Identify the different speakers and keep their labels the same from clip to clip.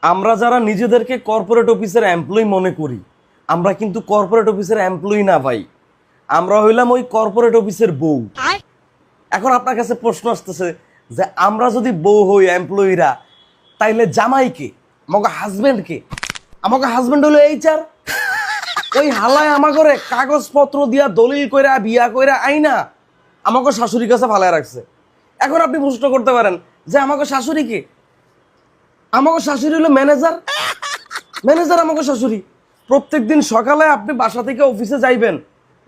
Speaker 1: আমরা যারা নিজেদেরকে কর্পোরেট অফিসের এমপ্লয়ি মনে করি, আমরা কিন্তু কর্পোরেট অফিসের এমপ্লয়ি না ভাই, আমরা হইলাম ওই কর্পোরেট অফিসের বউ। এখন আপনার কাছে প্রশ্ন আসতেছে যে আমরা যদি বউ হই এমপ্লয়িরা, তাইলে জামাইকে, আমাকে হাজবেন্ডকে, আমাকে হাজবেন্ড হলো এইচআর, ওই হালায় আমাকে কাগজপত্র দিয়া দলিল কইরা বিয়া কইরা আইনা আমাকে শাশুড়ির কাছে ফালায় রাখছে। এখন আপনি প্রশ্ন করতে পারেন যে আমাকে শাশুড়িকে, আমাকে শাশুড়ি হলো ম্যানেজার, ম্যানেজার আমাকে শাশুড়ি। প্রত্যেকদিন সকালে আপনি বাসা থেকে অফিসে যাইবেন,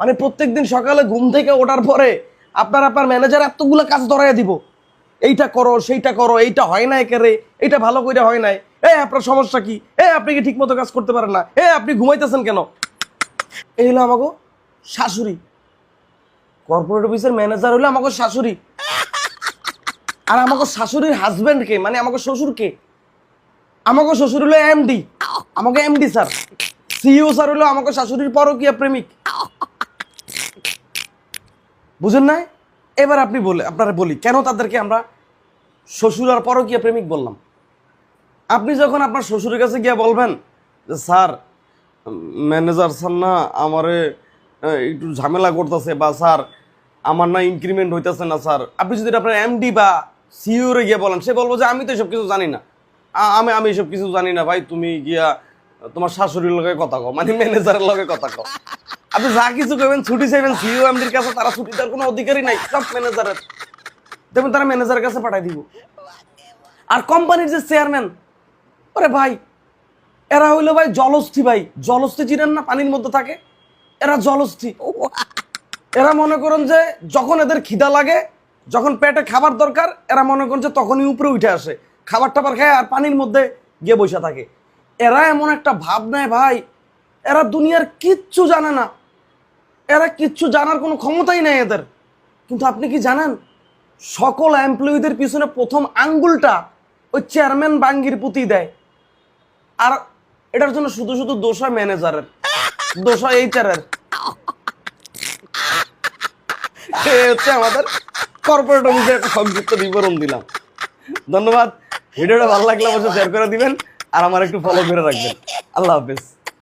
Speaker 1: মানে প্রত্যেকদিন সকালে ঘুম থেকে ওঠার পরে আপনার ম্যানেজার এতগুলো কাজ ধরাইয়া দিব, এইটা করো সেইটা করো, এইটা হয় না একেরে, এইটা ভালো করে হয় নাই, আপনার সমস্যা কি, আপনি কি ঠিক মতো কাজ করতে পারেন না, আপনি ঘুমাইতেছেন কেন। এই হলো আমাকে শাশুড়ি। কর্পোরেট অফিসের ম্যানেজার হলো আমাকে শাশুড়ি। আর আমাকে শাশুড়ির হাজবেন্ড কে, মানে আমাকে শ্বশুর কে, আমাকে শ্বশুর হলো এমডি, আমাকে এমডি স্যার, সিইও স্যার হলো আমাকে শাশুড়ির পরকীয়া প্রেমিক। বুঝেন নাই? এবার আপনি আপনারা বলি কেন তাদেরকে আমরা শ্বশুর আর পরকীয়া প্রেমিক বললাম। আপনি যখন আপনার শ্বশুরের কাছে গিয়ে বলবেন যে স্যার, ম্যানেজার স্যার না আমারে একটু ঝামেলা করতেছে, বা স্যার আমার না ইনক্রিমেন্ট হইতেছে না স্যার, আপনি যদি আপনার এমডি বা সিইওরে গিয়ে বলেন, সে বলবো যে আমি তো এসব কিছু জানি না, আমি এসব কিছু জানি না ভাই, তুমি গিয়া তোমার শাশুড়ির লগে কথা কও, মানে ম্যানেজারের লগে কথা কও। আপনি যা কিছু করবেন, ছুটি চাইবেন সিইও এমডির কাছে, তারা ছুটি দেওয়ার কোনো অধিকারই নাই, সব ম্যানেজারের। দেখবেন তারা ম্যানেজারের কাছে পাঠাই দিব। আর কোম্পানির যে চেয়ারম্যান, ওরে ভাই এরা হইলো ভাই জলস্থি। ভাই জলস্থি চিনেন না, পানির মধ্যে থাকে, এরা জলস্থি। এরা মনে করেন যে যখন এদের খিদা লাগে, যখন পেটে খাবার দরকার, এরা মনে করেন যে তখনই উপরে উঠে আসে, খাবার টাবার খায় আর পানির মধ্যে গিয়ে বসে থাকে। এরা এমন একটা ভাব নেয় ভাই, এরা দুনিয়ার কিচ্ছু জানে না, এরা কিচ্ছু জানার কোনো ক্ষমতাই নেই এদের। কিন্তু আপনি কি জানেন, সকল এমপ্লয়িদের পিছনে প্রথম আঙ্গুলটা ওই চেয়ারম্যান বাঙ্গির পুঁতি দেয়। আর এটার জন্য শুধু শুধু দোষ হয় ম্যানেজারের, দোষ হয় এইচআরের। হচ্ছে আমাদের কর্পোরেট অফিসে একটা সংক্ষিপ্ত বিবরণ দিলাম। ধন্যবাদ। ভিডিওটা ভালো লাগলে অবশ্যই শেয়ার করে দিবেন আর আমার একটু ফলো করে রাখবেন। আল্লাহ হাফেজ।